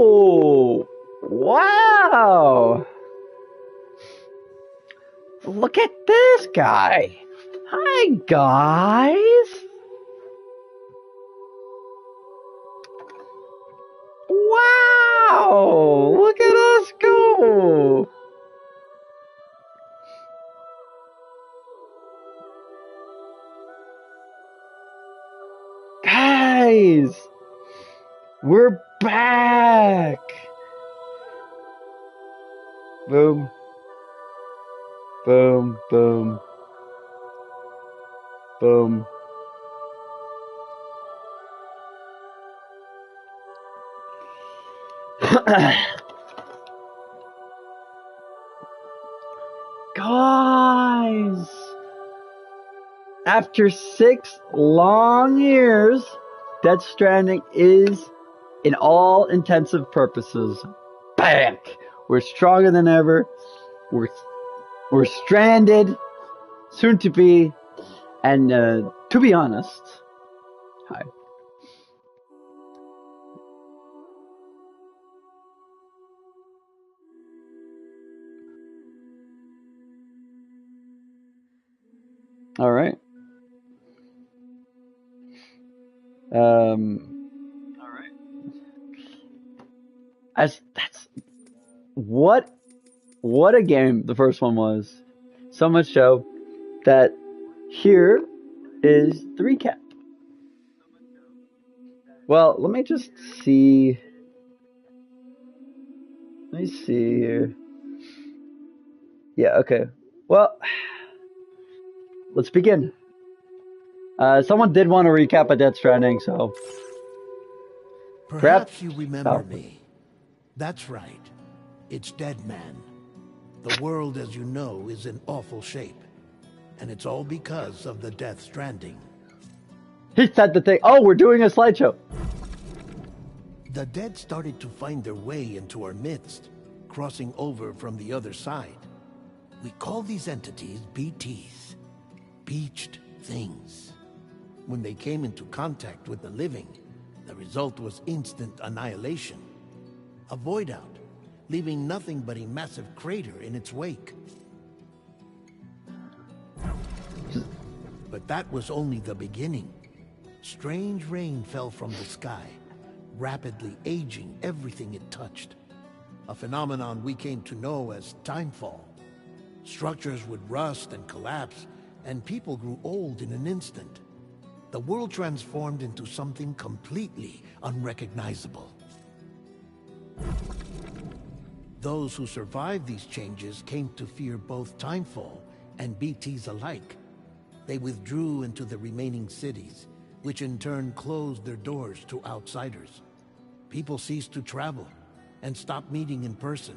Oh, wow. Look at this guy. Hi, guys. Wow, look at us go. Guys, we're back. Boom. Boom, boom. Boom. Guys, after 6 long years, Death Stranding is, in all intensive purposes, back. We're stronger than ever. We're stranded, soon to be, and to be honest, hi. All right. All right. That's what a game the first one was. So much so that here is the recap. Well, let me just see. Let me see here. Yeah, okay. Well, let's begin. Someone did want to recap a Death Stranding, so perhaps you remember me. That's right. It's Dead Man. The world, as you know, is in awful shape. And it's all because of the Death Stranding. He said the thing. Oh, we're doing a slideshow. The dead started to find their way into our midst, crossing over from the other side. We call these entities BTs, Beached Things. When they came into contact with the living, the result was instant annihilation. A void out, leaving nothing but a massive crater in its wake. But that was only the beginning. Strange rain fell from the sky, rapidly aging everything it touched. A phenomenon we came to know as timefall. Structures would rust and collapse, and people grew old in an instant. The world transformed into something completely unrecognizable. Those who survived these changes came to fear both timefall and BTs alike. They withdrew into the remaining cities, which in turn closed their doors to outsiders. People ceased to travel and stopped meeting in person.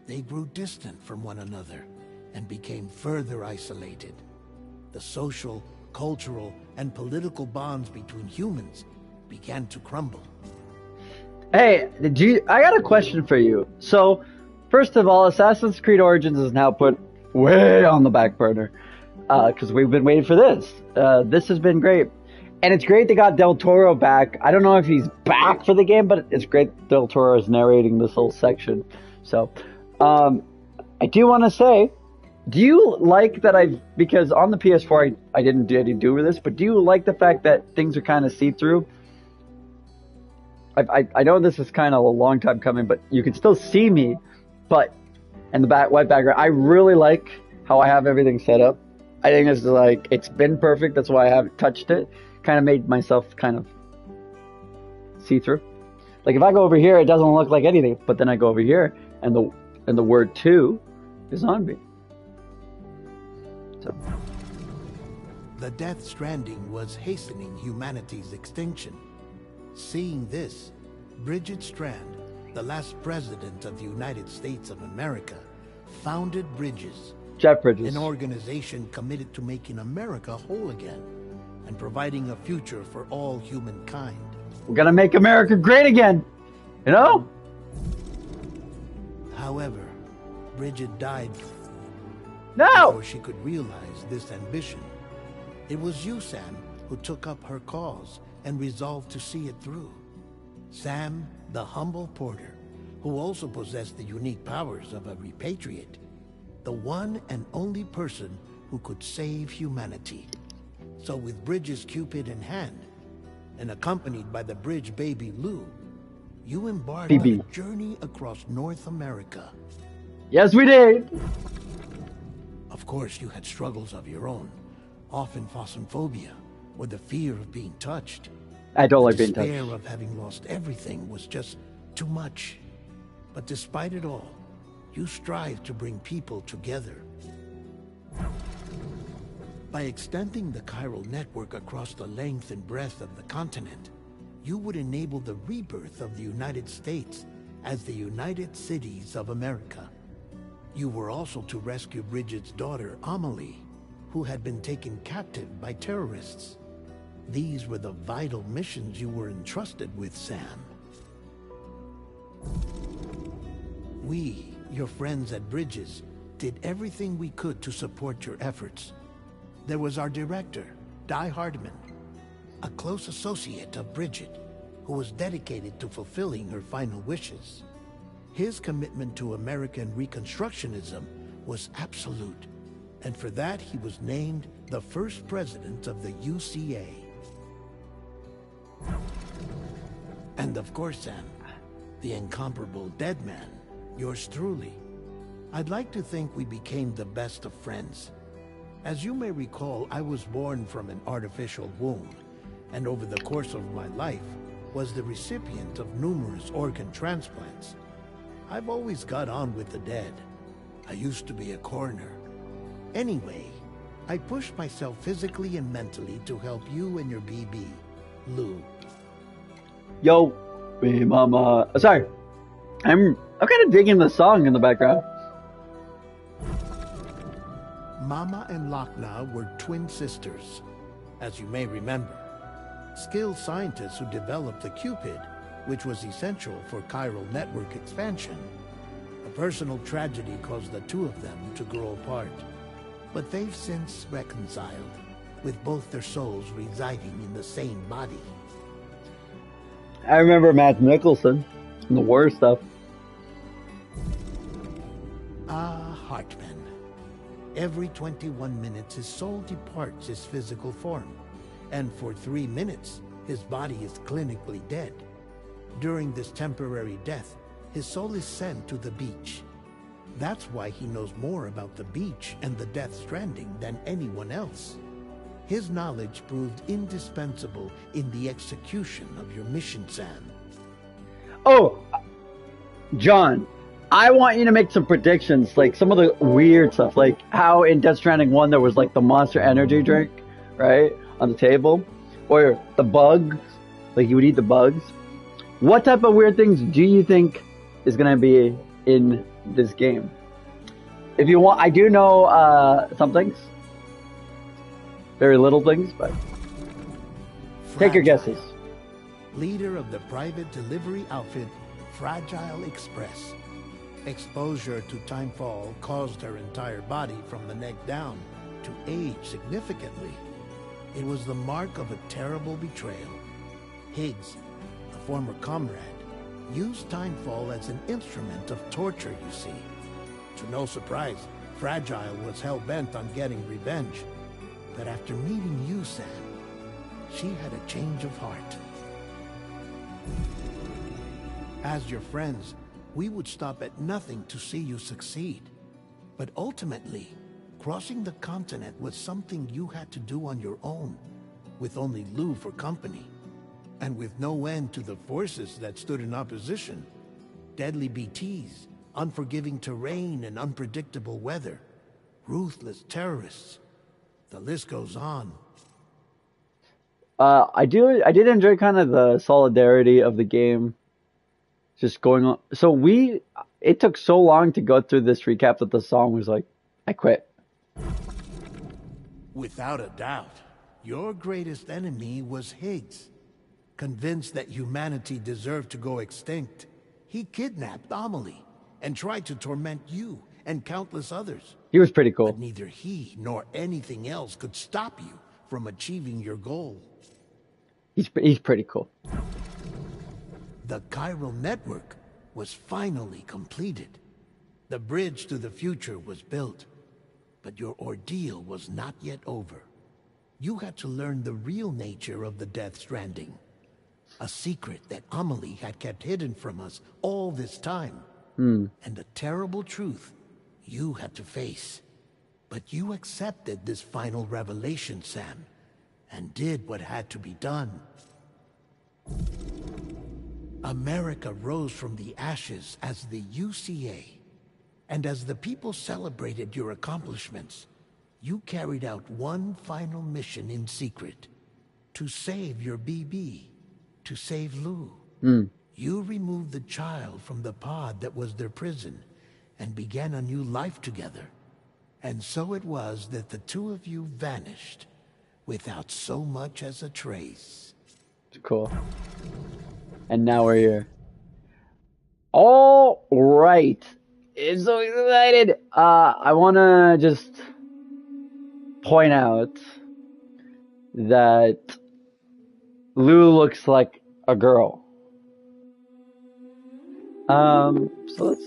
They grew distant from one another and became further isolated. The social, cultural, and political bonds between humans began to crumble. Hey, I got a question for you. So, first of all, Assassin's Creed Origins is now put way on the back burner because we've been waiting for this. This has been great. And it's great they got Del Toro back. I don't know if he's back for the game, but it's great Del Toro is narrating this whole section. So, I do want to say, do you like that because on the PS4 I didn't do any do with this, but do you like the fact that things are kind of see-through? I know this is kind of a long time coming, but you can still see me, but in the white background, I really like how I have everything set up. I think this is like, it's been perfect. That's why I haven't touched it. Kind of made myself kind of see-through. Like if I go over here, it doesn't look like anything, but then I go over here and the word 2 is on me. So. The Death Stranding was hastening humanity's extinction. Seeing this, Bridget Strand, the last president of the United States of America, founded Bridges. Jeff Bridges. An organization committed to making America whole again and providing a future for all humankind. We're gonna make America great again, you know? However, Bridget died before she could realize this ambition. It was you, Sam, who took up her cause and resolved to see it through. Sam, the humble porter, who also possessed the unique powers of a repatriate. The one and only person who could save humanity. So with Bridges' Cupid in hand, and accompanied by the bridge baby Lou, you embarked on a journey across North America. Yes, we did! Of course, you had struggles of your own, often phosmophobia, or the fear of being touched. I don't like being touched. The despair of having lost everything was just too much. But despite it all, you strive to bring people together. By extending the chiral network across the length and breadth of the continent, you would enable the rebirth of the United States as the United Cities of America. You were also to rescue Bridget's daughter, Amelie, who had been taken captive by terrorists. These were the vital missions you were entrusted with, Sam. We, your friends at Bridges, did everything we could to support your efforts. There was our director, Di Hardman, a close associate of Bridget, who was dedicated to fulfilling her final wishes. His commitment to American Reconstructionism was absolute, and for that he was named the first president of the UCA. And of course, Sam, the incomparable Deadman, yours truly. I'd like to think we became the best of friends. As you may recall, I was born from an artificial womb, and over the course of my life, was the recipient of numerous organ transplants. I've always got on with the dead. I used to be a coroner. Anyway, I pushed myself physically and mentally to help you and your BB, Lou. Yo, hey mama. Sorry, I'm kind of digging the song in the background. Mama and Lochna were twin sisters, as you may remember. Skilled scientists who developed the Cupid, which was essential for chiral network expansion. A personal tragedy caused the two of them to grow apart. But they've since reconciled, with both their souls residing in the same body. I remember Matt Nicholson and the war stuff. Hartman. Every 21 minutes his soul departs his physical form, and for 3 minutes his body is clinically dead. During this temporary death, his soul is sent to the beach. That's why he knows more about the beach and the Death Stranding than anyone else. His knowledge proved indispensable in the execution of your mission, Sam. Oh, John, I want you to make some predictions, like some of the weird stuff, like how in Death Stranding 1 there was like the Monster Energy drink, right, on the table, or the bugs, like you would eat the bugs. What type of weird things do you think is going to be in this game? If you want, I do know some things. Very little things, but take your guesses. Leader of the private delivery outfit, Fragile Express. Exposure to timefall caused her entire body from the neck down to age significantly. It was the mark of a terrible betrayal. Higgs, a former comrade, used timefall as an instrument of torture, you see. To no surprise, Fragile was hell-bent on getting revenge. But after meeting you, Sam, she had a change of heart. As your friends, we would stop at nothing to see you succeed. But ultimately, crossing the continent was something you had to do on your own, with only Lou for company. And with no end to the forces that stood in opposition. Deadly BTs, unforgiving terrain and unpredictable weather, ruthless terrorists. The list goes on. I did enjoy kind of the solidarity of the game just going on. So it took so long to go through this recap that the song was like, I quit. Without a doubt, your greatest enemy was Higgs. Convinced that humanity deserved to go extinct, he kidnapped Amelie and tried to torment you and countless others. He was pretty cool. But neither he nor anything else could stop you from achieving your goal. He's pretty cool. The chiral network was finally completed. The bridge to the future was built, but your ordeal was not yet over. You had to learn the real nature of the Death Stranding. A secret that Amelie had kept hidden from us all this time. And a terrible truth you had to face. But you accepted this final revelation, Sam, and did what had to be done. America rose from the ashes as the UCA. And as the people celebrated your accomplishments, you carried out one final mission in secret. To save your BB. To save Lou. You removed the child from the pod that was their prison and began a new life together. And so it was that the two of you vanished without so much as a trace. Cool. And now we're here. All right. I'm so excited. I want to just point out that Lou looks like a girl. So let's.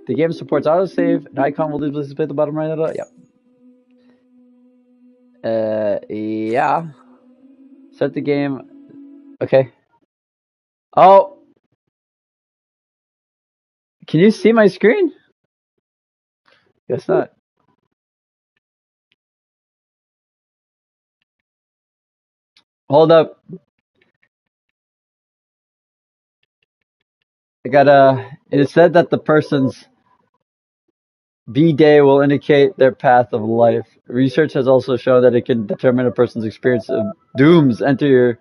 The game supports autosave. An icon will display at the bottom right of the. Yep. Yeah. Set the game. Okay. Oh. Can you see my screen? Guess not. Hold up. It said that the person's B-Day will indicate their path of life. Research has also shown that it can determine a person's experience of dooms. Enter your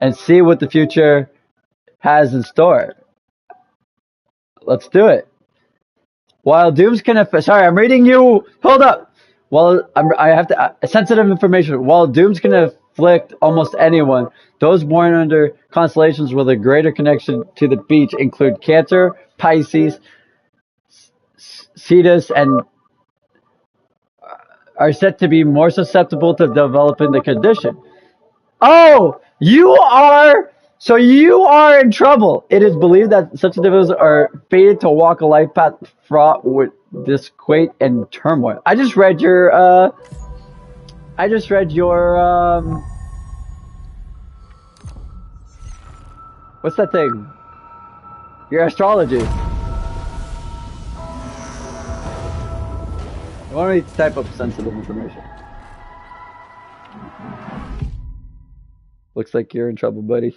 and see what the future has in store. Let's do it. While dooms can affect, sorry, I'm reading you. Hold up. I have to sensitive information. While dooms can afflict almost anyone, those born under constellations with a greater connection to the beach include Cancer, Pisces, Cetus, and are said to be more susceptible to developing the condition. Oh, so you are in trouble. It is believed that such individuals are fated to walk a life path fraught with disquiet and turmoil. I just read your what's that thing? Your astrology. I want me to type up sensitive information. Looks like you're in trouble, buddy.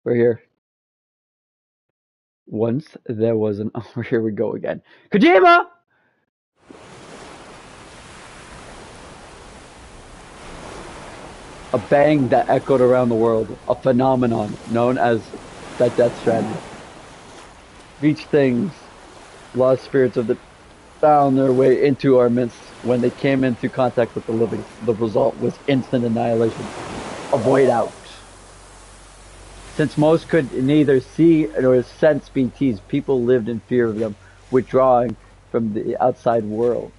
We're here. Once there was an... Oh, here we go again. Kojima! A bang that echoed around the world. A phenomenon known as the Death Stranding. Beach things, lost spirits of the... found their way into our midst when they came into contact with the living. The result was instant annihilation. A void out. Since most could neither see nor sense BTs, people lived in fear of them, withdrawing from the outside world.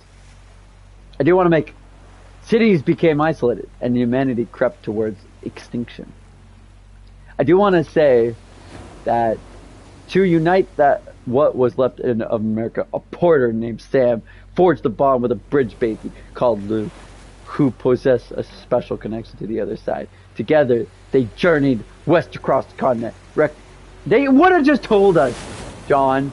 I do want to make... Cities became isolated, and humanity crept towards extinction. I do want to say that to unite that what was left of America, a porter named Sam forged a bond with a bridge baby called Lou, who possessed a special connection to the other side. Together, they journeyed west across the continent. They would have just told us, John.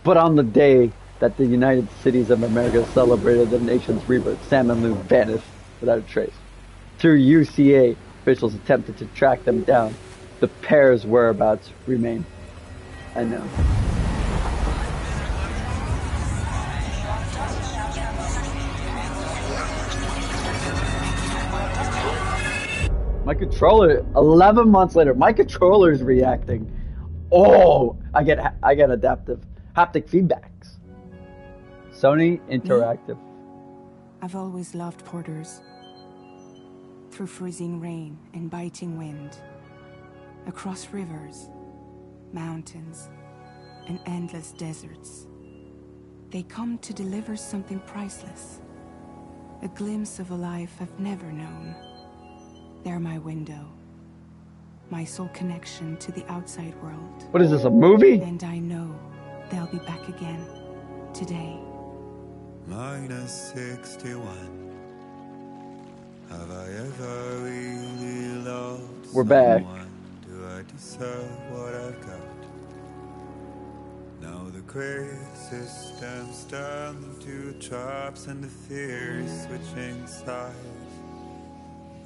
But on the day that the United Cities of America celebrated the nation's rebirth, Sam and Lou vanished without a trace. Through UCA, officials attempted to track them down. The pair's whereabouts remain unknown. My controller, 11 months later, my controller is reacting. Oh, I get adaptive haptic feedbacks. Sony Interactive. I've always loved porters. Through freezing rain and biting wind, across rivers, mountains, and endless deserts, they come to deliver something priceless, a glimpse of a life I've never known. They're my window. My sole connection to the outside world. What is this, a movie? And I know they'll be back again. Today. -61. Have I ever really loved We're back. someone? Do I deserve what I've got? Now the crazy system's turned into traps and the fear is switching sides.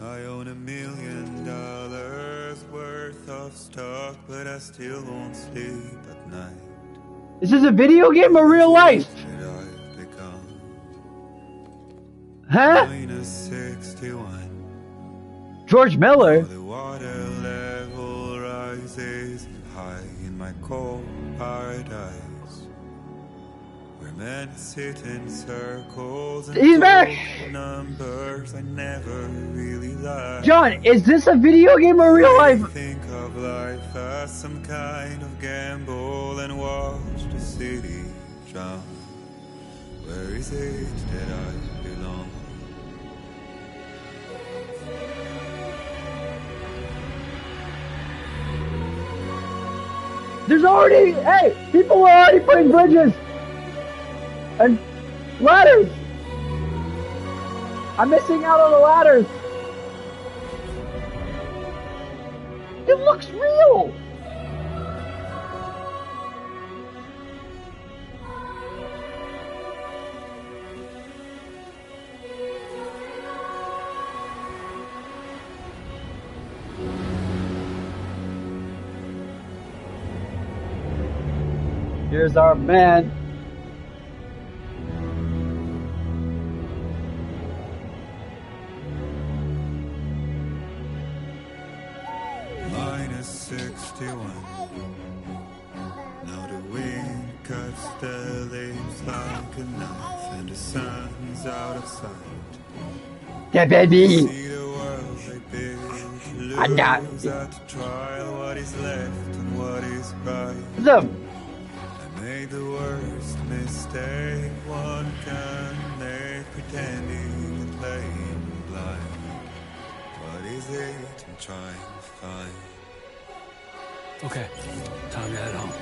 I own $1 million worth of stock, but I still won't sleep at night. Is this a video game or real life? Huh? -61. George Miller? The water level rises high in my cold paradise, where men sit in circles and He's back! numbers I never really liked. John, is this a video game or real life? I think of life as some kind of gamble and watch the city drown. Where is it that I belong? There's already, hey, people are already putting bridges and ladders. I'm missing out on the ladders. It looks real. Here's our man. -61. Now the wind cuts the leaves like a knife, and the sun's out of sight. Yeah, baby. See the world they build, I got lose at the trial what is left and what is right. Look. Made the worst mistake one can make, pretending and playing blind. What is it I'm trying to find? Okay, time to head home.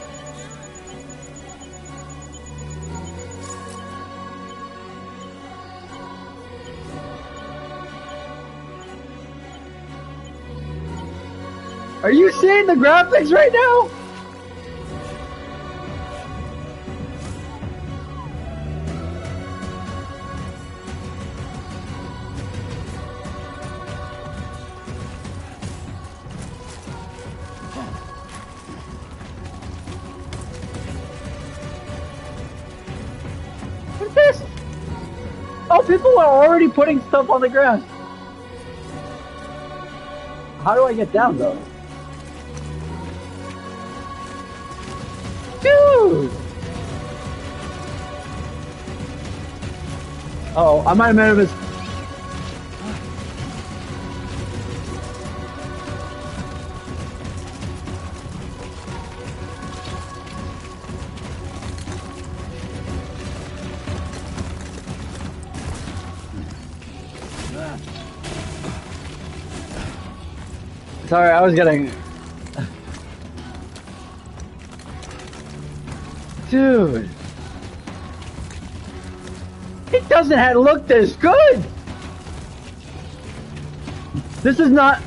Are you seeing the graphics right now? What's this? Oh, people are already putting stuff on the ground. How do I get down, though? Dude! Uh-oh, I might have made a mistake. Sorry, I was getting... Dude. It doesn't have look this good. This is not...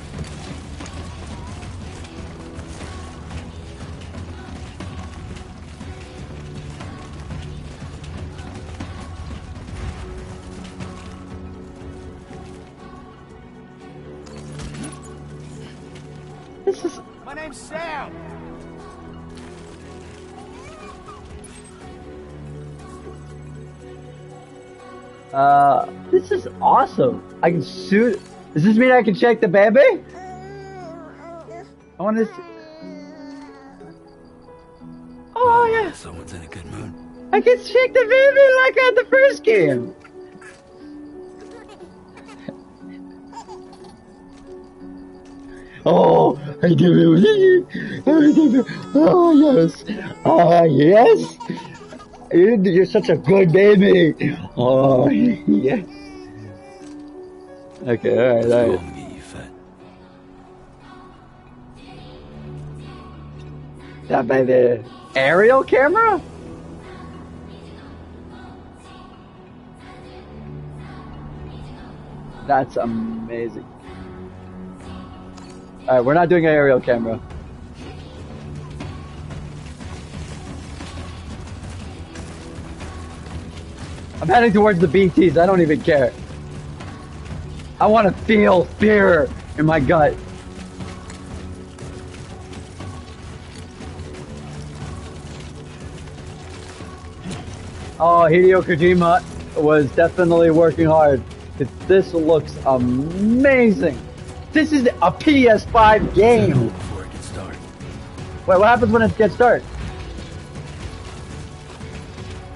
This is... My name's Sam. This is awesome. I can shoot. Does this mean I can shake the baby? I want to. Oh yeah. Someone's in a good mood. I can shake the baby like at the first game. Oh, I do it. Oh yes. Oh yes. You're such a good baby. Oh, yes. Okay, alright. Get you fed. That by the aerial camera? That's amazing. Alright, we're not doing an aerial camera. I'm heading towards the BTs, I don't even care. I want to feel fear in my gut. Oh, Hideo Kojima was definitely working hard. This looks amazing. This is a PS5 game. Before it gets dark. Wait, what happens when it gets dark?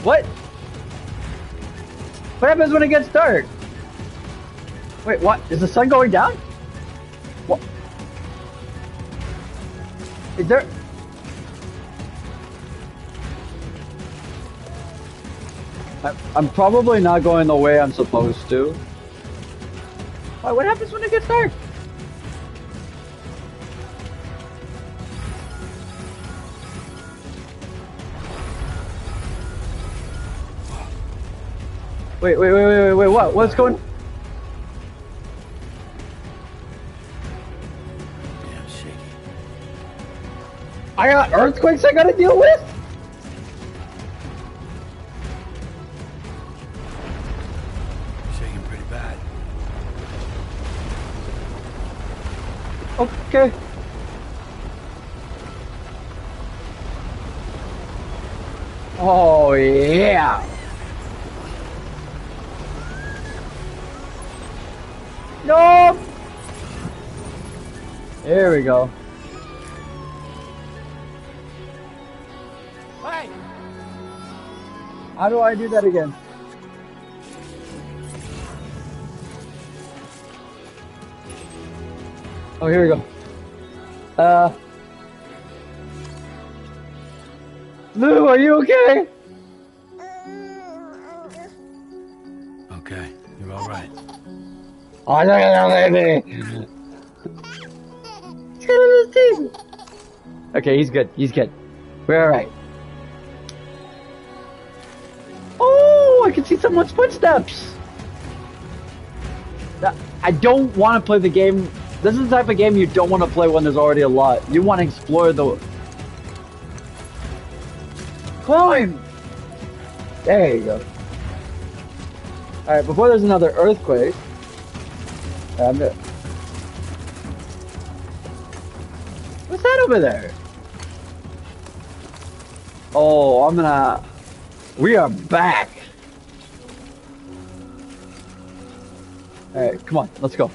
What? What happens when it gets dark? Wait, what? Is the sun going down? What? Is there... I'm probably not going the way I'm supposed to. Wait, what happens when it gets dark? Wait, what? What's going... Damn shaky. I got earthquakes I gotta deal with? Shaking pretty bad. Okay. Oh, yeah. No! There we go. Hey! How do I do that again? Oh, here we go. Lou, are you okay? Okay, you're all right. Oh, look at that baby. He's got a little teeth. Okay, he's good. He's good. We're all right. Oh, I can see someone's footsteps. I don't want to play the game. This is the type of game you don't want to play when there's already a lot. You want to explore the... Climb! There you go. Alright, before there's another earthquake... What's that over there? Oh, I'm gonna... We are back! Alright, come on, let's go.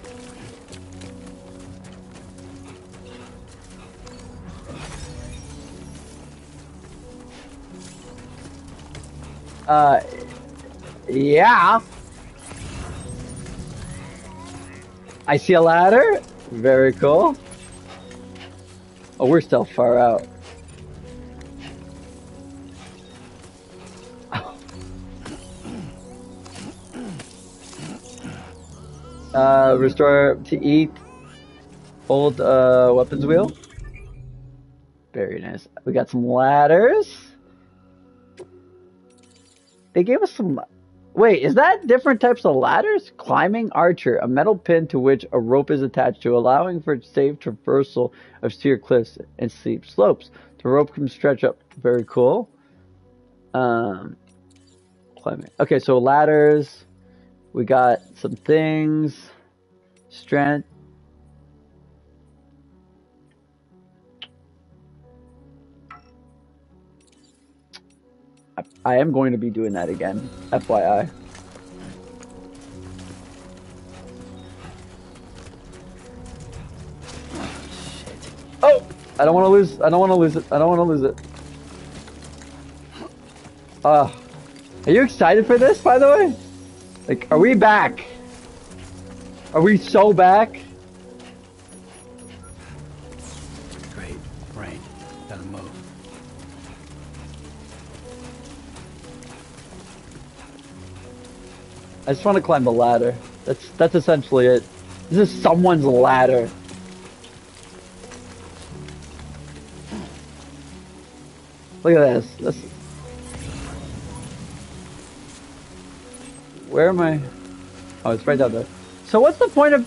Yeah. I see a ladder. Very cool. Oh, we're still far out. Restore to eat. Hold weapons wheel. Very nice. We got some ladders. They gave us some... Wait, is that different types of ladders? Climbing archer, a metal pin to which a rope is attached to, allowing for safe traversal of steep cliffs and steep slopes. The rope can stretch up. Very cool. Climbing. Okay, so ladders. We got some things. Strength. I am going to be doing that again, FYI. Oh! I don't want to lose. I don't want to lose it. I don't want to lose it. Are you excited for this, by the way? Like, are we back? Are we so back? Great. Rain. Gotta move. I just want to climb the ladder. That's essentially it. This is someone's ladder. Look at this. This. Where am I? Oh, it's right down there. So what's the point of?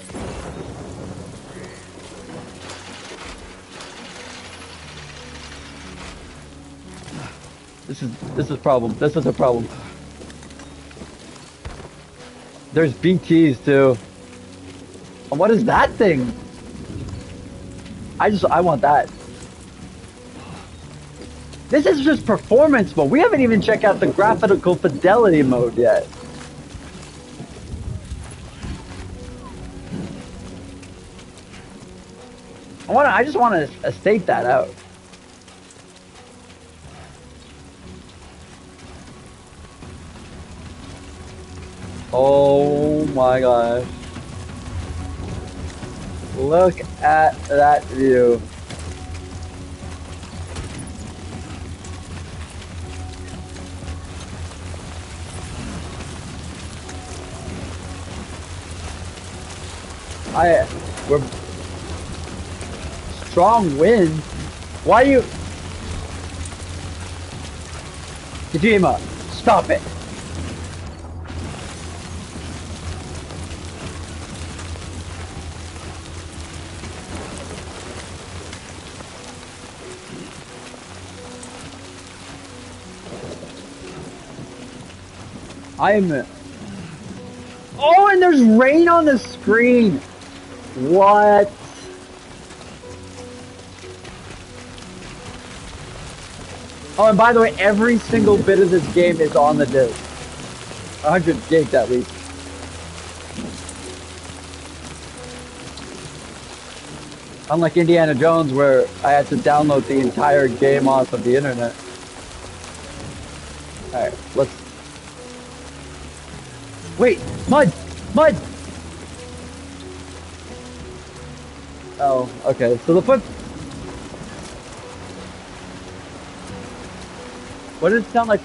This is a problem. This is a problem. There's BTs too. And what is that thing? I want that. This is just performance mode. We haven't even checked out the graphical fidelity mode yet. I just want to state that out. Oh my gosh. Look at that view. We're strong wind. Why are you? Kojima, stop it. Oh, and there's rain on the screen. What? Oh, and by the way, every single bit of this game is on the disc. 100 gigs at least. Unlike Indiana Jones, where I had to download the entire game off of the internet. Alright, let's... Wait! Mud! Mud! Oh, okay. So the foot... What did it sound like?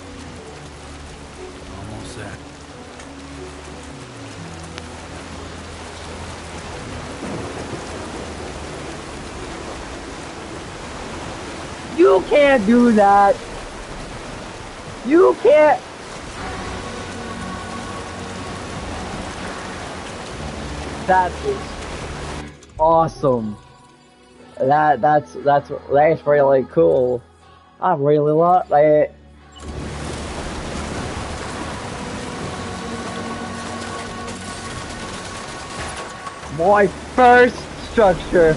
Almost there. You can't do that! You can't... That is awesome. That's really cool. I really like that. My first structure.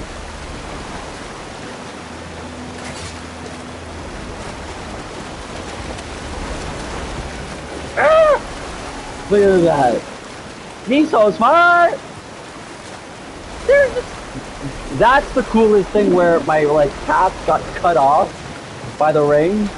Ah! Look at that. He's so smart. That's the coolest thing, where my path got cut off by the rain.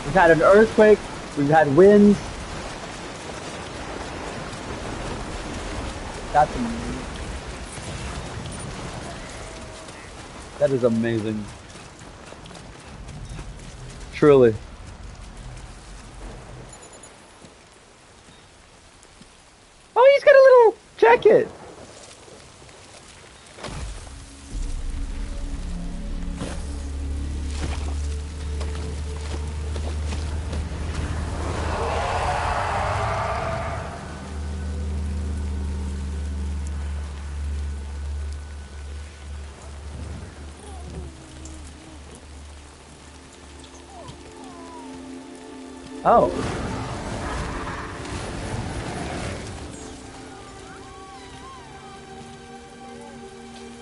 We've had an earthquake, we've had winds. That's amazing. That is amazing. Truly. Oh, he's got a little jacket. Oh.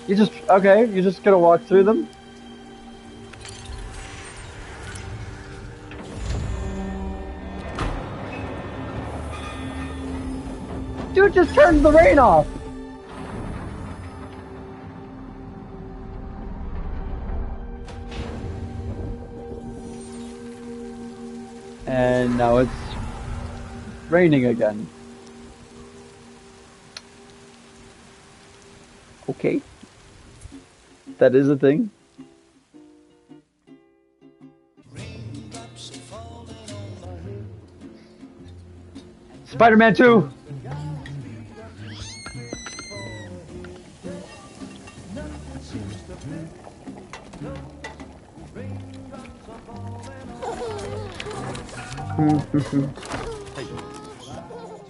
You're just gonna walk through them? Dude just turned the rain off! And now it's raining again. Okay. That is a thing. Spider-Man 2!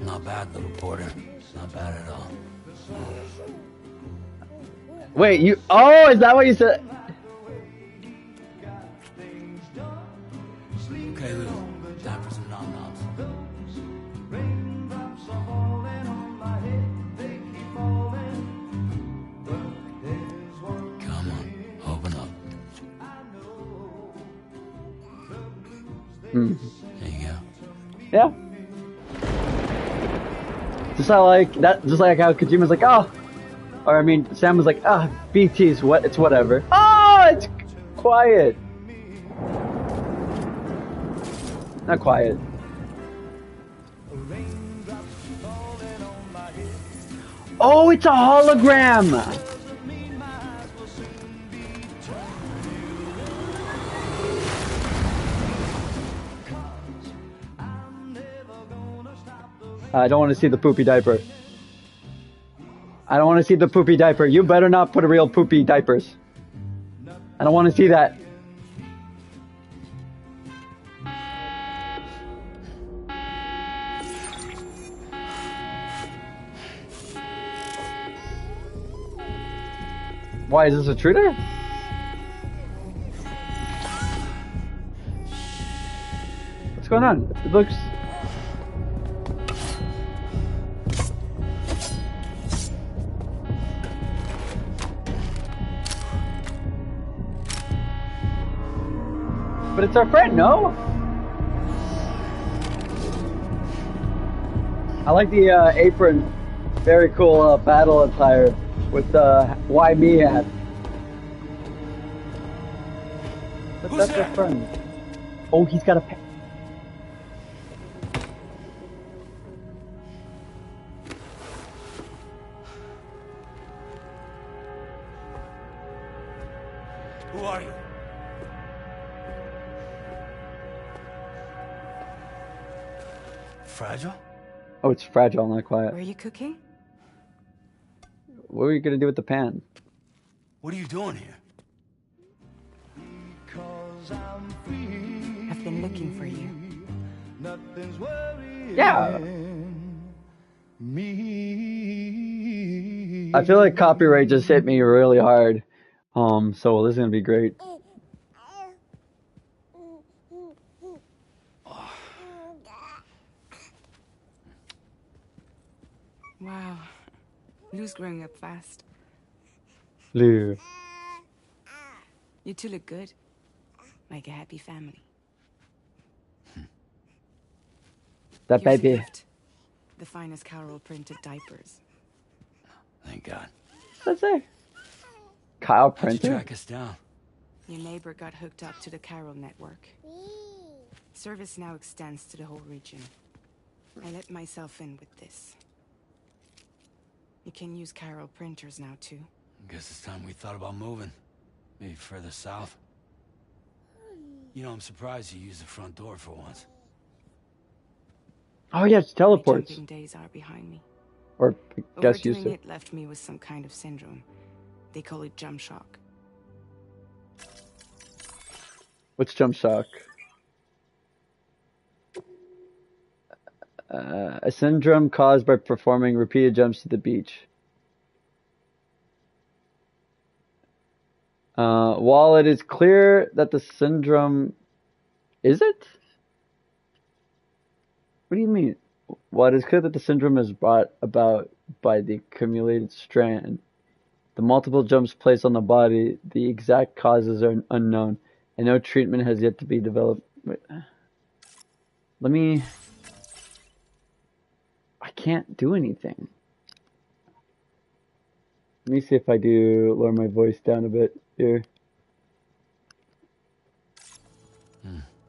Not bad, little porter. Not bad at all. Wait, you... Oh, is that what you said? Okay, Lou. Time for some nom-noms. Come on, open up. There you go. Yeah. Just how like that. Just like how Kojima's like, oh, or I mean, Sam was like, ah, oh, BT's what? It's whatever. Oh, it's quiet. Not quiet. Oh, it's a hologram. I don't want to see the poopy diaper. I don't want to see the poopy diaper. You better not put a real poopy diapers. I don't want to see that. Why is this a intruder? What's going on? It looks... But it's our friend, no? I like the apron. Very cool battle attire with the why me hat. But that's our friend. Oh, he's got a pen. Who are you? Fragile? Oh, it's fragile, not quiet. Were you cooking? What are you gonna do with the pan? What are you doing here? I've been looking for you. Yeah. I feel like copyright just hit me really hard. So this is gonna be great. Wow. Lou's growing up fast. Lou. You two look good. Like a happy family. That Here's a baby. gift. The finest Carol printed diapers. Thank God. What's that say? Kyle How'd you printer? track us down? Your neighbor got hooked up to the Carol network. Service now extends to the whole region. I let myself in with this. You can use Carol printers now too. Guess it's time we thought about moving. Maybe further south. You know, I'm surprised you used the front door for once. Oh yeah, it's My teleports. jumping days are behind me. Or I guess used Overdoing to. it left me with some kind of syndrome. They call it jump shock. What's jump shock? A syndrome caused by performing repeated jumps to the beach. While it is clear that the syndrome... Is it? What do you mean? While it is clear that the syndrome is brought about by the accumulated strand, the multiple jumps placed on the body, the exact causes are unknown, and no treatment has yet to be developed. Wait. Let me... I can't do anything. Let me see if I do lower my voice down a bit here.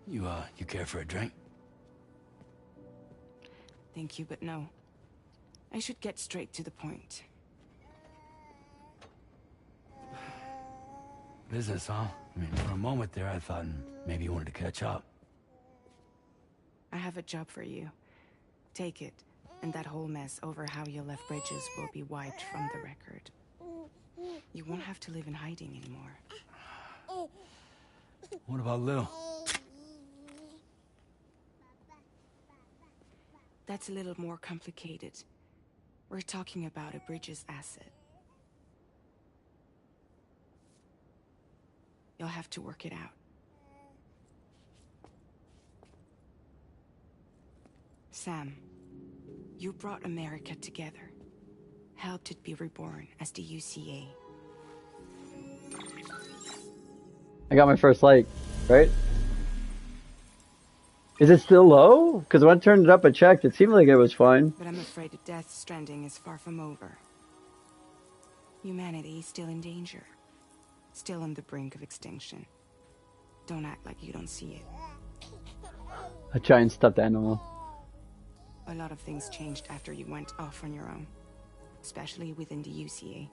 You care for a drink? Thank you, but no. I should get straight to the point. Business, huh? I mean, for a moment there, I thought maybe you wanted to catch up. I have a job for you. Take it, and that whole mess over how you left bridges will be wiped from the record. You won't have to live in hiding anymore. What about Lou? That's a little more complicated. We're talking about a bridge's asset. You'll have to work it out. Sam, you brought America together. Helped it be reborn as the UCA. I got my first like, right? Is it still low? Because when I turned it up, I checked. It seemed like it was fine. But I'm afraid the Death Stranding is far from over. Humanity is still in danger. Still on the brink of extinction. Don't act like you don't see it. A giant stuffed animal. A lot of things changed after you went off on your own. Especially within the UCA.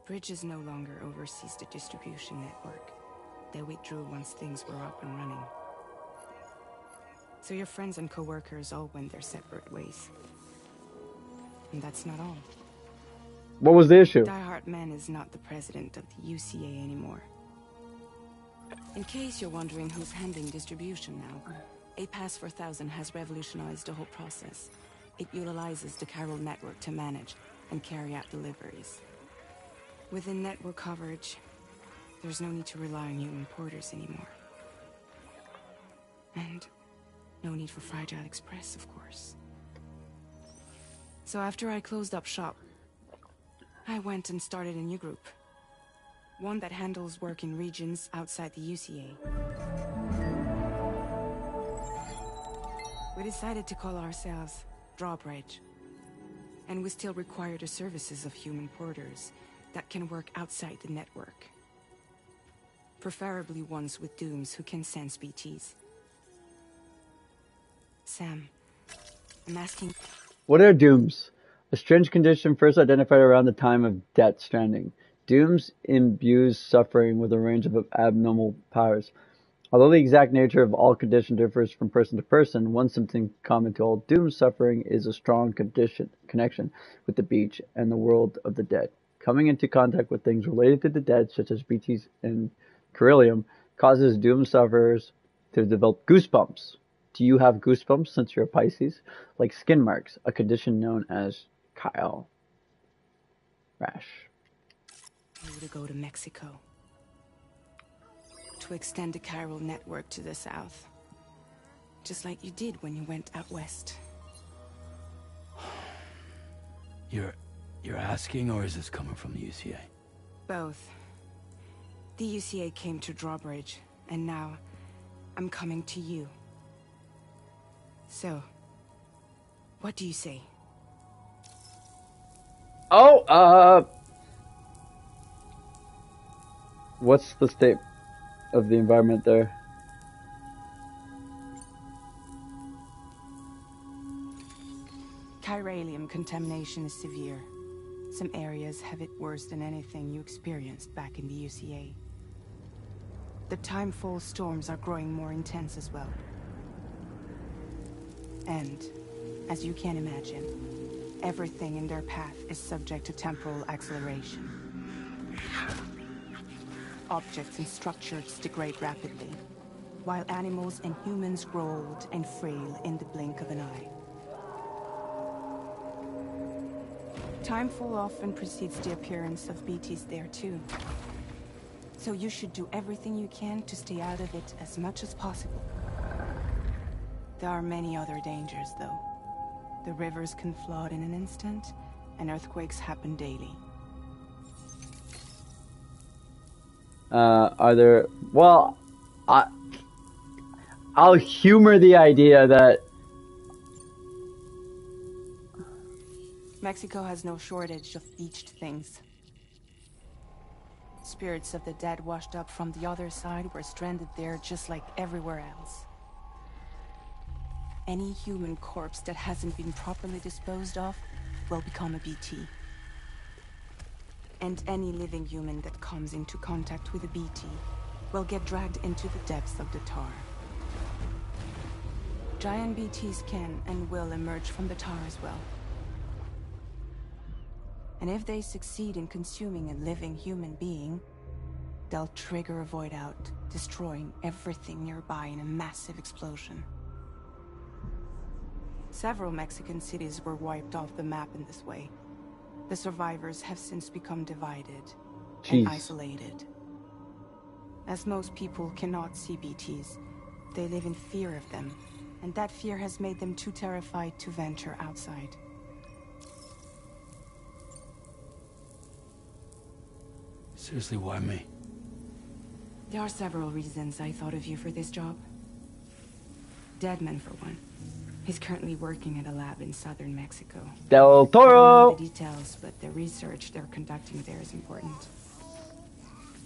Bridges no longer oversees the distribution network. They withdrew once things were up and running. So your friends and co-workers all went their separate ways. And that's not all. What was the issue? Die Hard Man is not the president of the UCA anymore. In case you're wondering who's handling distribution now, A Pass 4000 has revolutionized the whole process. It utilizes the chiral network to manage and carry out deliveries. Within network coverage, there's no need to rely on human porters anymore. And no need for Fragile Express, of course. So after I closed up shop, I went and started a new group. One that handles work in regions outside the UCA. We decided to call ourselves Drawbridge. And we still require the services of human porters that can work outside the network. Preferably ones with dooms who can sense BTs. Sam, I'm asking... What are dooms? A strange condition first identified around the time of Death Stranding. Dooms imbues suffering with a range of abnormal powers. Although the exact nature of all condition differs from person to person, one symptom common to all doomed suffering is a strong connection with the beach and the world of the dead. Coming into contact with things related to the dead, such as BTs and Carillium, causes doomed sufferers to develop goosebumps. Do you have goosebumps since you're a Pisces? Like skin marks, a condition known as Kyle rash. You to go to Mexico. To extend the chiral network to the south. Just like you did when you went out west. You're asking, or is this coming from the UCA? Both. The UCA came to Drawbridge, and now I'm coming to you. So, what do you say? What's the state of the environment there? Chiralium contamination is severe. Some areas have it worse than anything you experienced back in the UCA. The timefall storms are growing more intense as well. And, as you can imagine, everything in their path is subject to temporal acceleration. Objects and structures degrade rapidly, while animals and humans grow old and frail in the blink of an eye. Timefall often precedes the appearance of BTs there too. So you should do everything you can to stay out of it as much as possible. There are many other dangers, though. The rivers can flood in an instant, and earthquakes happen daily. Are there... Well, I'll humor the idea that... Mexico has no shortage of beached things. Spirits of the dead washed up from the other side were stranded there just like everywhere else. Any human corpse that hasn't been properly disposed of will become a BT. And any living human that comes into contact with a BT will get dragged into the depths of the tar. Giant BTs can and will emerge from the tar as well. And if they succeed in consuming a living human being, they'll trigger a void out, destroying everything nearby in a massive explosion. Several Mexican cities were wiped off the map in this way. The survivors have since become divided and Jeez. isolated. As most people cannot see BTs, they live in fear of them, and that fear has made them too terrified to venture outside. Seriously, why me? There are several reasons I thought of you for this job. Deadman, for one. He's currently working at a lab in southern Mexico. Del I don't know Toro! the details, but the research they're conducting there is important.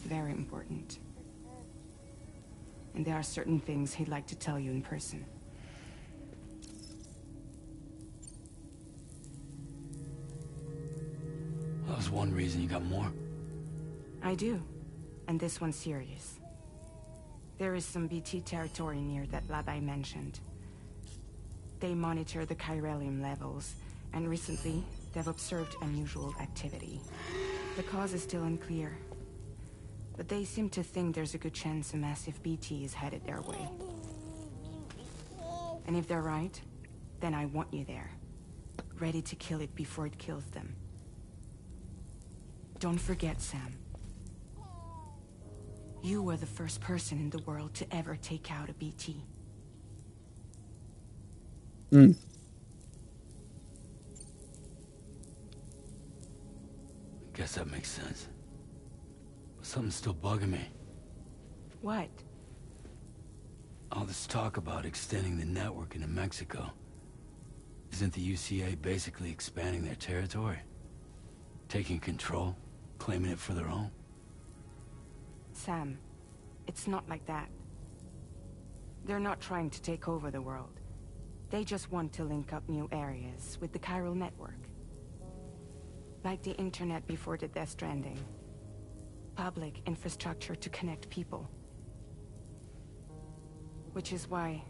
Very important. And there are certain things he'd like to tell you in person. That was one reason. You got more? I do. And this one's serious. There is some BT territory near that lab I mentioned. They monitor the chiralium levels, and recently, they've observed unusual activity. The cause is still unclear, but they seem to think there's a good chance a massive BT is headed their way. And if they're right, then I want you there, ready to kill it before it kills them. Don't forget, Sam. You were the first person in the world to ever take out a BT. Guess that makes sense. But something's still bugging me. What? All this talk about extending the network into Mexico. Isn't the UCA basically expanding their territory? Taking control? Claiming it for their own? Sam, it's not like that. They're not trying to take over the world. They just want to link up new areas with the chiral network. Like the internet before the Death Stranding. Public infrastructure to connect people. Which is why,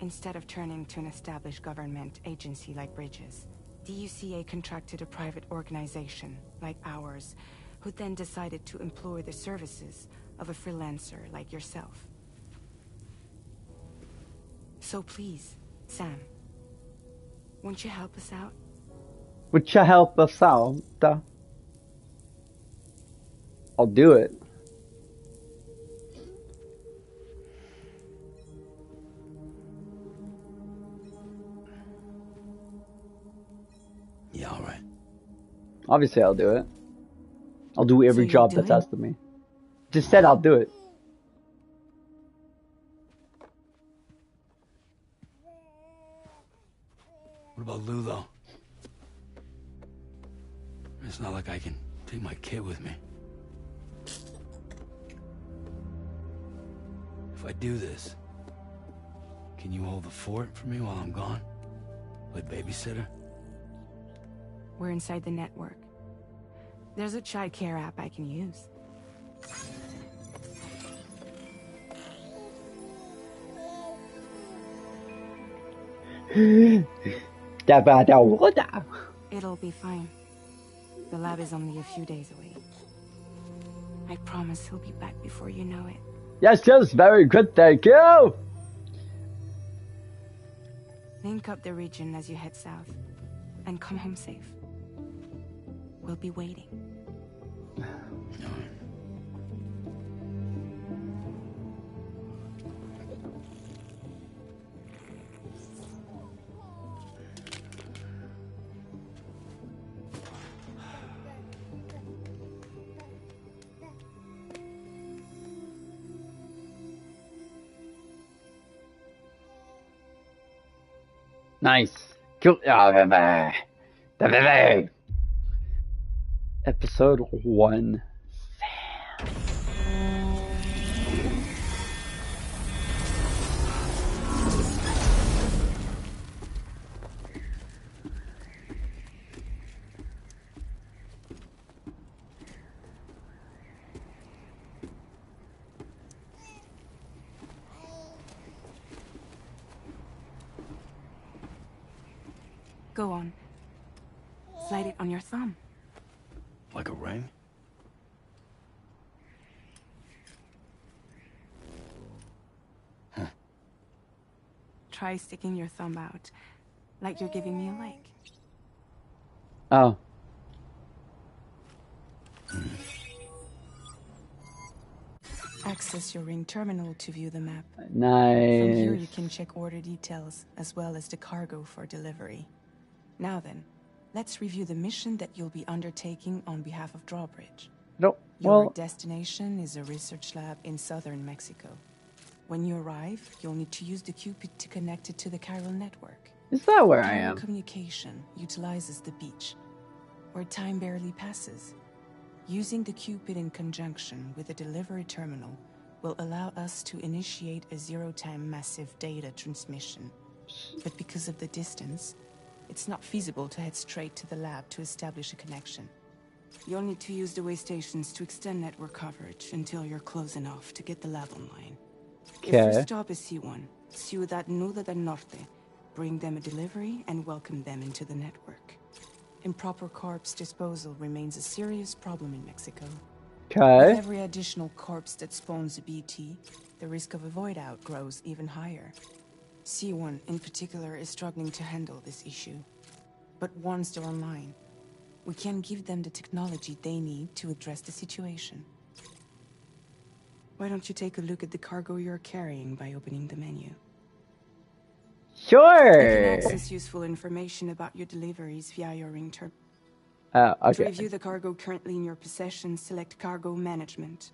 instead of turning to an established government agency like Bridges, the UCA contracted a private organization, like ours, who then decided to employ the services of a freelancer like yourself. So please, Sam, won't you help us out? Would you help us out? I'll do it. Yeah, all right. Obviously, I'll do it. I'll do every So you'll job do that's it? asked of me. Just said I'll do it. What about Lou, though? It's not like I can take my kid with me. If I do this, can you hold the fort for me while I'm gone? Play babysitter? We're inside the network. There's a child care app I can use. It'll be fine. The lab is only a few days away. I promise he'll be back before you know it. Yes, yes, very good, thank you. Link up the region as you head south, and come home safe. We'll be waiting. Nice. Cool. Episode 1. Go on. Slide it on your thumb. Like a ring? Try sticking your thumb out. Like you're giving me a like. Oh. Access your ring terminal to view the map. Nice. From here you can check order details, as well as the cargo for delivery. Now then, let's review the mission that you'll be undertaking on behalf of Drawbridge. No. Your Well, destination is a research lab in southern Mexico. When you arrive, you'll need to use the Cupid to connect it to the chiral network. is that where I Chiral am? communication utilizes the beach, where time barely passes. Using the Cupid in conjunction with the delivery terminal will allow us to initiate a zero-time massive data transmission. But because of the distance, it's not feasible to head straight to the lab to establish a connection. You'll need to use the way stations to extend network coverage until you're close enough to get the lab online. If your Okay. stop is C1, Ciudad Nuda del Norte, bring them a delivery and welcome them into the network. Improper corpse disposal remains a serious problem in Mexico. With Okay. every additional corpse that spawns a BT, the risk of a void out grows even higher. C1 in particular is struggling to handle this issue. But once they're online, we can give them the technology they need to address the situation. Why don't you take a look at the cargo you're carrying by opening the menu? You can Sure. access useful information about your deliveries via your ring terminal. To Okay. review the cargo currently in your possession, select Cargo Management.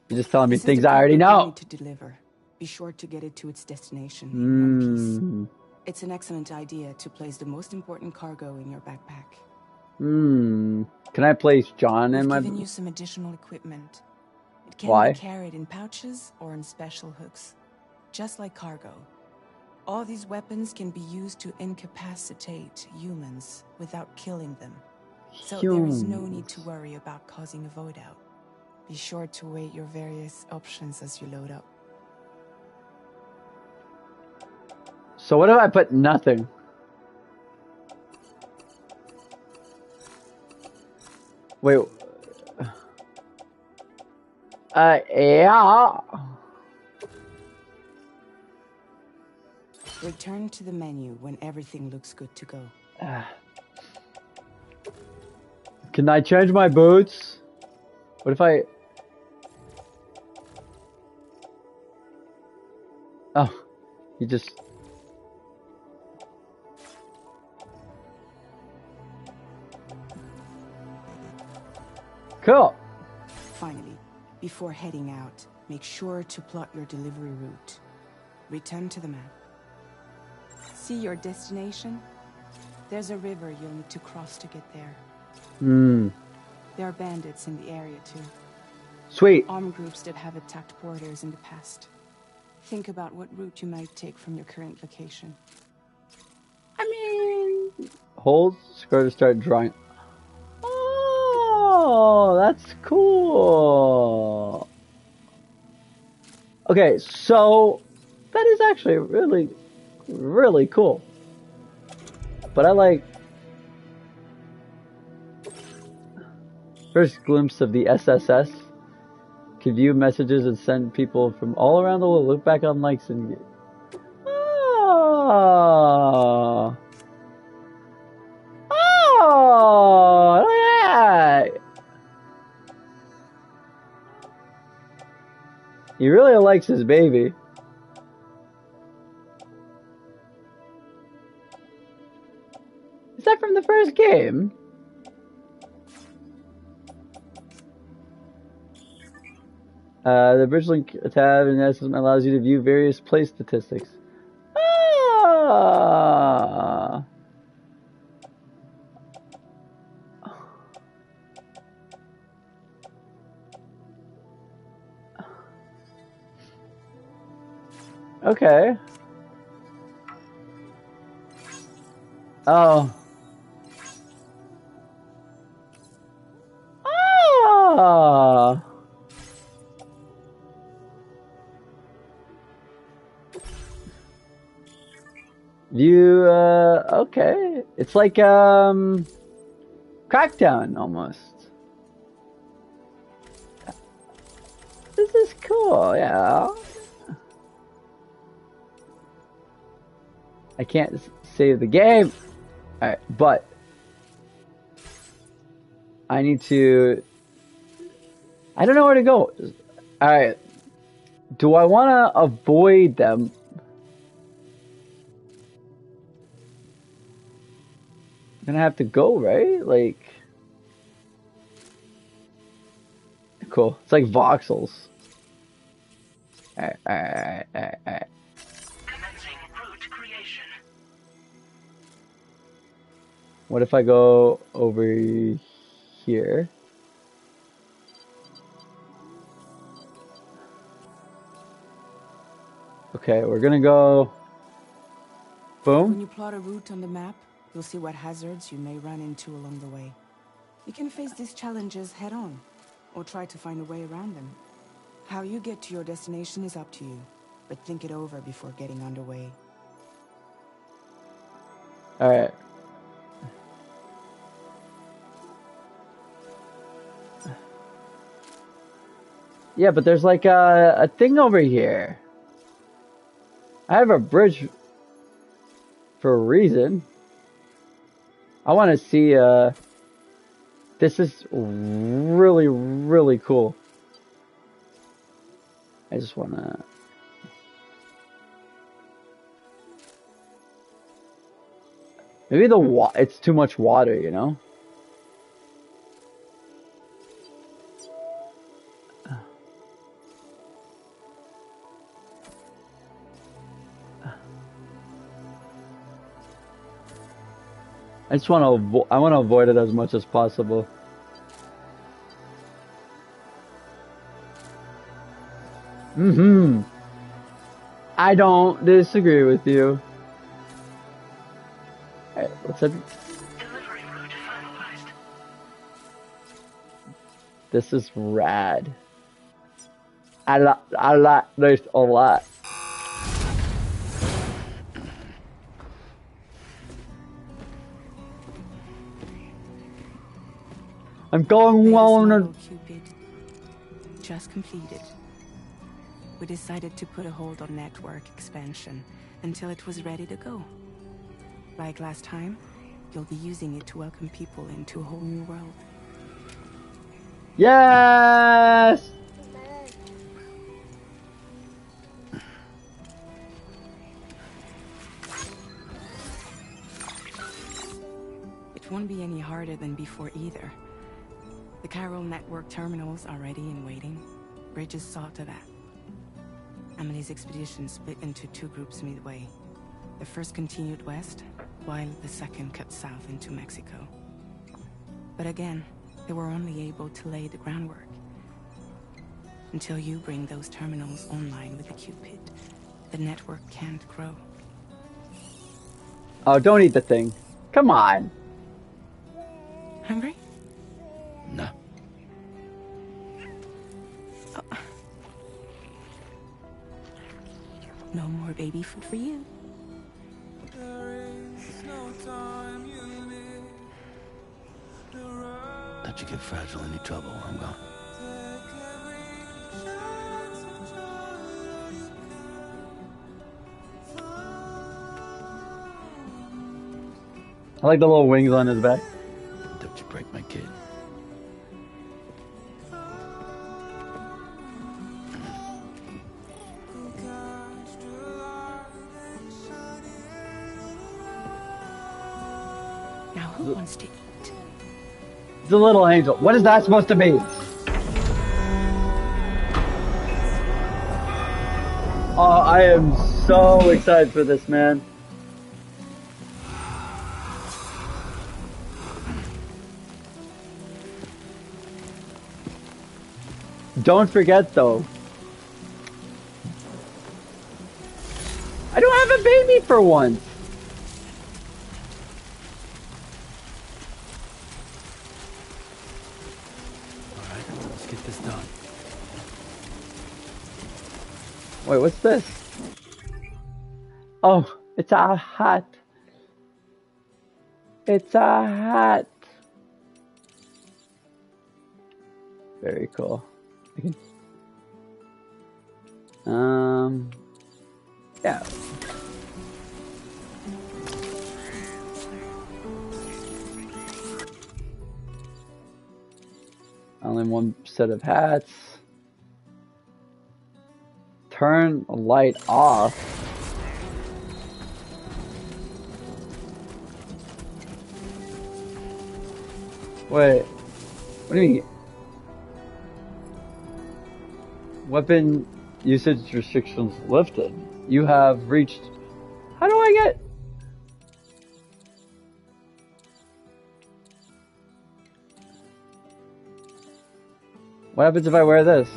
You're just telling me This is things the I already cargo you know. need to deliver. Be sure to get it to its destination in one piece. Mm. It's an excellent idea to place the most important cargo in your backpack. Can I place John in We've my... given you some additional equipment. It can Why? be carried in pouches or in special hooks, just like cargo. All these weapons can be used to incapacitate humans without killing them. So there is no need to worry about causing a void out. Be sure to weigh your various options as you load up. So what if I put nothing? Wait. Yeah. Return to the menu when everything looks good to go. Can I change my boots? What if I... Oh, you just... Cool. Finally, before heading out, make sure to plot your delivery route. Return to the map. See your destination? There's a river you'll need to cross to get there. There are bandits in the area too. Sweet. Armed groups that have attacked borders in the past. Think about what route you might take from your current location. Hold square to start drawing. Oh, that's cool. Okay, so that is actually really, really cool. But I like first glimpse of the SSS. Can view messages and send people from all around the world. Look back on likes and. Oh. Oh, look at that! He really likes his baby. Is that from the first game? The bridge link tab in essence allows you to view various play statistics. Ah. Okay. Oh. Ah. View, okay. It's like, Crackdown, almost. This is cool, yeah. I can't save the game. Alright, but I need to... I don't know where to go. Alright. Do I want to avoid them? I'm gonna have to go, right? Like... Cool. It's like voxels. Alright. Commencing route creation. What if I go over here? Okay, we're gonna go... Boom. When you plot a route on the map, you'll see what hazards you may run into along the way. You can face these challenges head-on, or try to find a way around them. How you get to your destination is up to you, but think it over before getting underway. Alright. Yeah, but there's like a thing over here. I have a bridge for a reason. I want to see, this is really, really cool. I just want to... Maybe it's too much water, you know? I just want to I want to avoid it as much as possible. I don't disagree with you. Alright, what's that? Delivery route finalized. This is rad. I like this a lot. I'm going on a... Cupid just completed. We decided to put a hold on network expansion until it was ready to go. Like last time, you'll be using it to welcome people into a whole new world. Yes! It won't be any harder than before either. The Carol network terminals are ready and waiting. Bridges saw to that. Emily's expedition split into two groups midway. The first continued west, while the second cut south into Mexico. But again, they were only able to lay the groundwork. Until you bring those terminals online with the Cupid, the network can't grow. Oh, don't eat the thing. Come on. Hungry? No. Oh. No more baby food for you. Don't you get fragile any trouble while I'm gone. I like the little wings on his back. Don't you break my kid. Now who wants to eat? It's a little angel. What is that supposed to mean? Oh, I am so excited for this, man. Don't forget, though. I don't have a baby for once. Alright, let's get this done. Wait, what's this? Oh, it's a hat. It's a hat. Very cool. Yeah. then one set of hats. Turn light off. Wait, what do you mean? Weapon usage restrictions lifted. You have reached... How do I get... What happens if I wear this?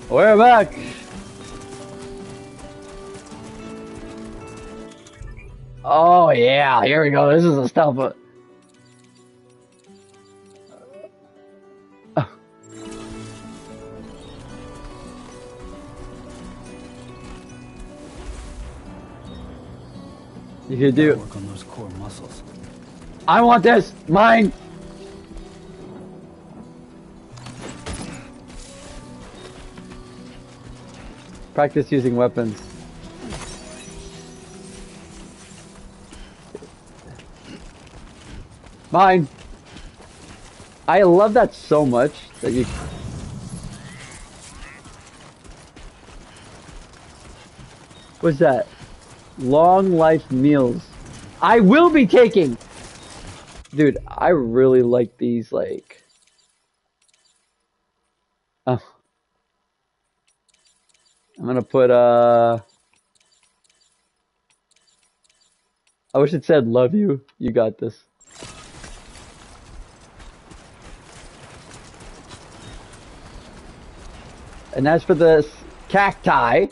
We're back! Oh yeah, here we go. This is a stealth boat. You could do. Work on those core muscles. I want this! Mine! Practice using weapons. Mine! I love that so much that you... What's that? Long life meals. I will be taking! Dude, I really like these, like... Oh. I'm gonna put, I wish it said love you. You got this. And as for the cacti,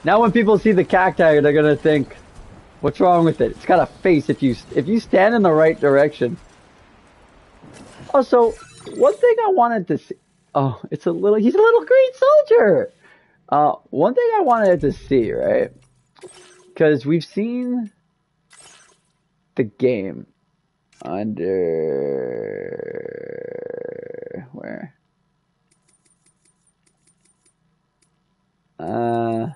now when people see the cacti, they're gonna think, what's wrong with it? It's got a face if you stand in the right direction. Also, one thing I wanted to see, oh, he's a little green soldier. One thing I wanted to see, right? Because we've seen the game under where? I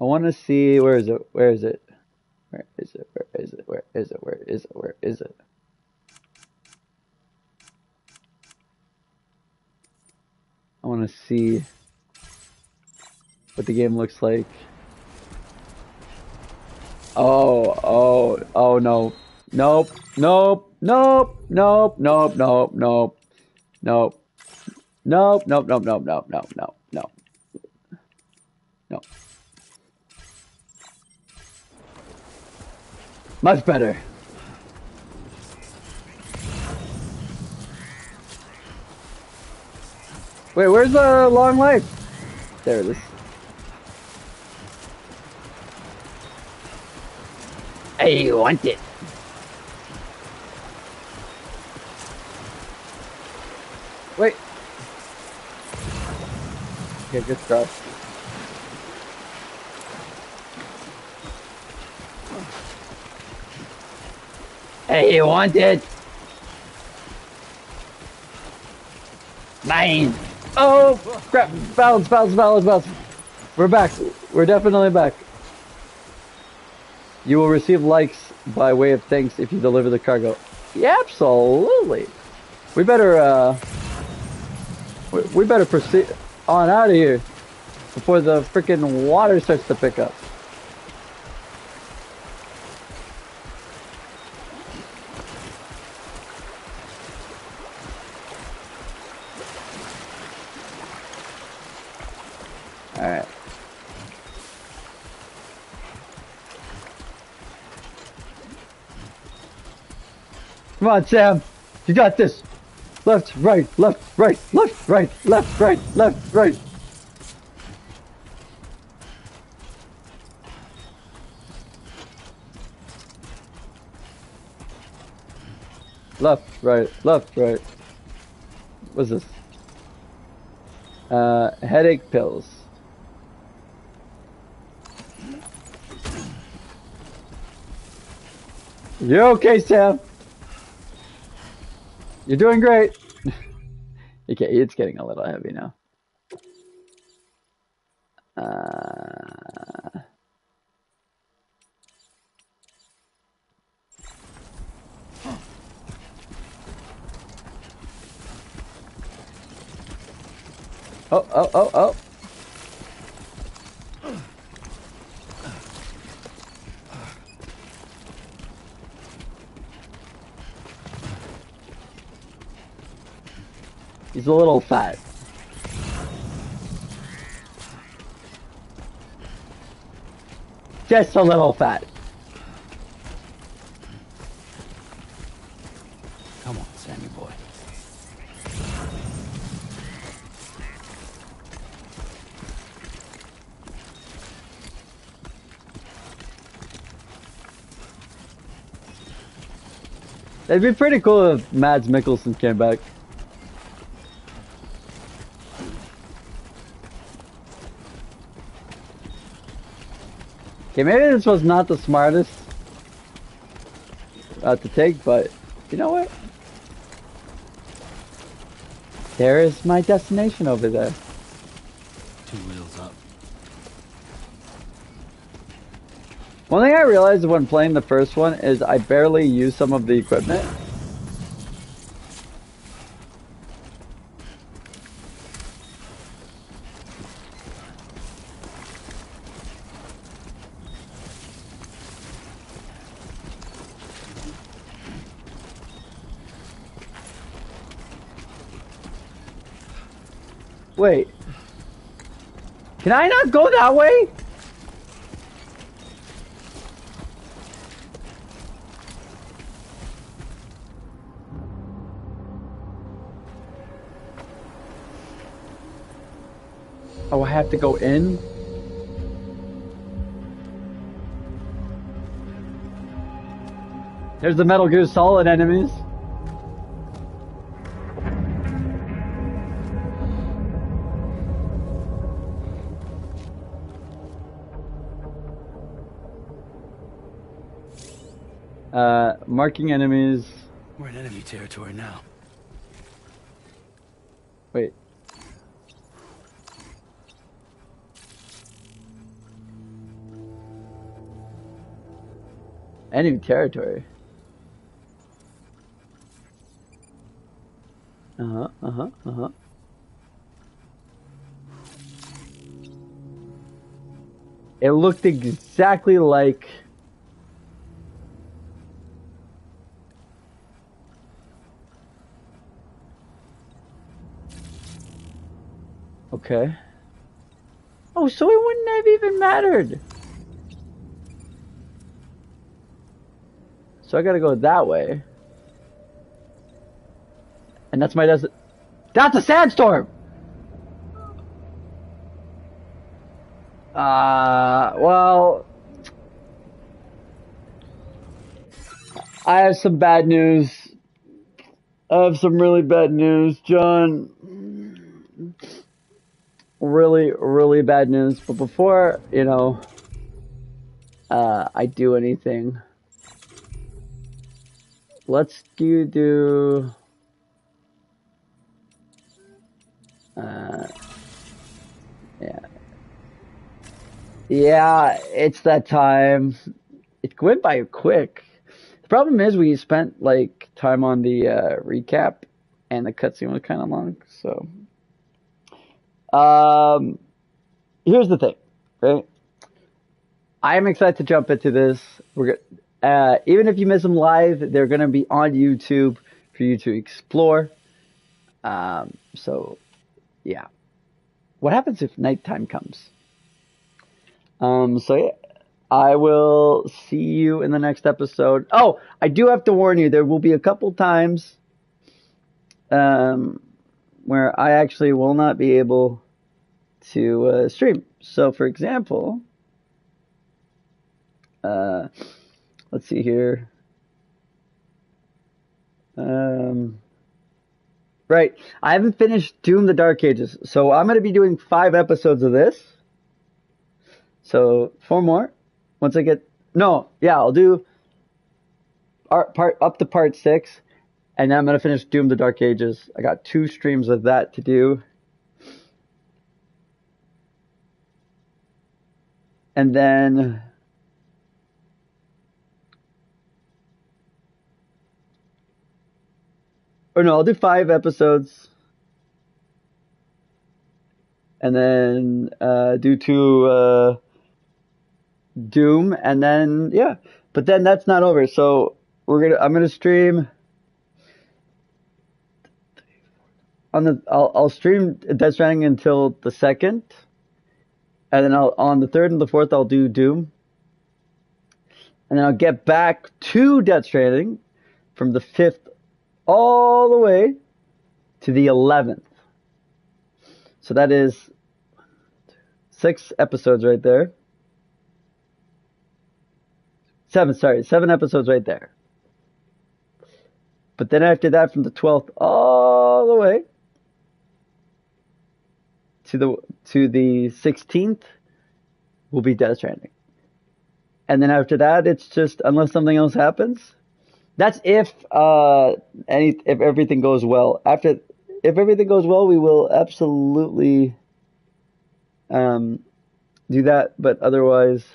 want to see, where is it? Where is it? Where is it? Where is it? Where is it? Where is it? Where is it? I want to see what the game looks like. Oh no. Nope. Nope. Nope. Nope. Nope. Nope. Nope. Nope. Nope. Nope. Nope. Nope. Nope. Nope. Nope. Nope. Nope. Much better. Wait, where's the long life? There it is. I want it. Wait. Okay, good stuff. Hey, you want it? Mine. Oh, crap. Balance. We're back. We're definitely back. You will receive likes by way of thanks if you deliver the cargo. Yeah, absolutely. We better proceed on out of here before the freaking water starts to pick up. Alright. Come on, Sam. You got this. Left, right, left, right, left, right, left, right, left, right. Left, right, left, right. What's this? Headache pills. You're okay, Sam. You're doing great. Okay, it's getting a little heavy now. Oh. He's a little fat. Just a little fat. Come on, Sammy boy. It'd be pretty cool if Mads Mikkelsen came back. Okay, maybe this was not the smartest to take, but you know what? There is my destination over there. 2 wheels up. One thing I realized when playing the first one is I barely use some of the equipment. Wait. Can I not go that way? Oh, I have to go in? There's the Metal Gear Solid enemies. Marking enemies. We're in enemy territory now. Wait. Enemy territory. Uh-huh. It looked exactly like... Okay. Oh, so it wouldn't have even mattered. So I gotta go that way. And that's my That's a sandstorm! Well... I have some bad news. I have some really bad news, John. Really, really bad news. But before, you know, I do anything, let's do... Yeah, it's that time. It went by quick. The problem is we spent like time on the recap, and the cutscene was kind of long. So, here's the thing, right? I am excited to jump into this. Even if you miss them live, they're gonna be on YouTube for you to explore. So, yeah. What happens if nighttime comes? So yeah, I will see you in the next episode. Oh, I do have to warn you, there will be a couple times where I actually will not be able to stream. So for example, let's see here. Right, I haven't finished Doom the Dark Ages, so I'm going to be doing 5 episodes of this. So 4 more. Once I get... No, yeah, I'll do... part up to part 6, and then I'm gonna finish Doom: The Dark Ages. I got 2 streams of that to do, and then or no, I'll do 5 episodes, and then do 2 Doom, and then yeah. But then that's not over. So I'm gonna stream I'll stream Death Stranding until the 2nd, and then on the 3rd and the 4th I'll do Doom, and then I'll get back to Death Stranding from the 5th all the way to the 11th. So that is 6 episodes right there. 7 episodes right there. But then after that, from the 12th all the way to the 16th will be Death Stranding. And then after that, it's just, unless something else happens, that's if everything goes well. If everything goes well, we will absolutely do that. But otherwise,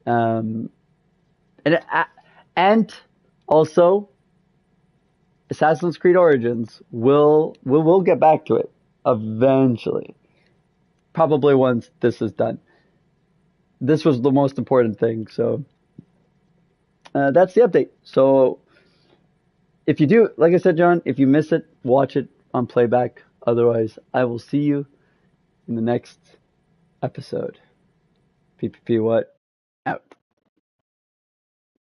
and also, Assassin's Creed Origins we'll get back to it eventually. Probably once this is done. This was the most important thing, so that's the update. So if you do, like I said, John, if you miss it, watch it on playback. Otherwise, I will see you in the next episode. PPP what? Out.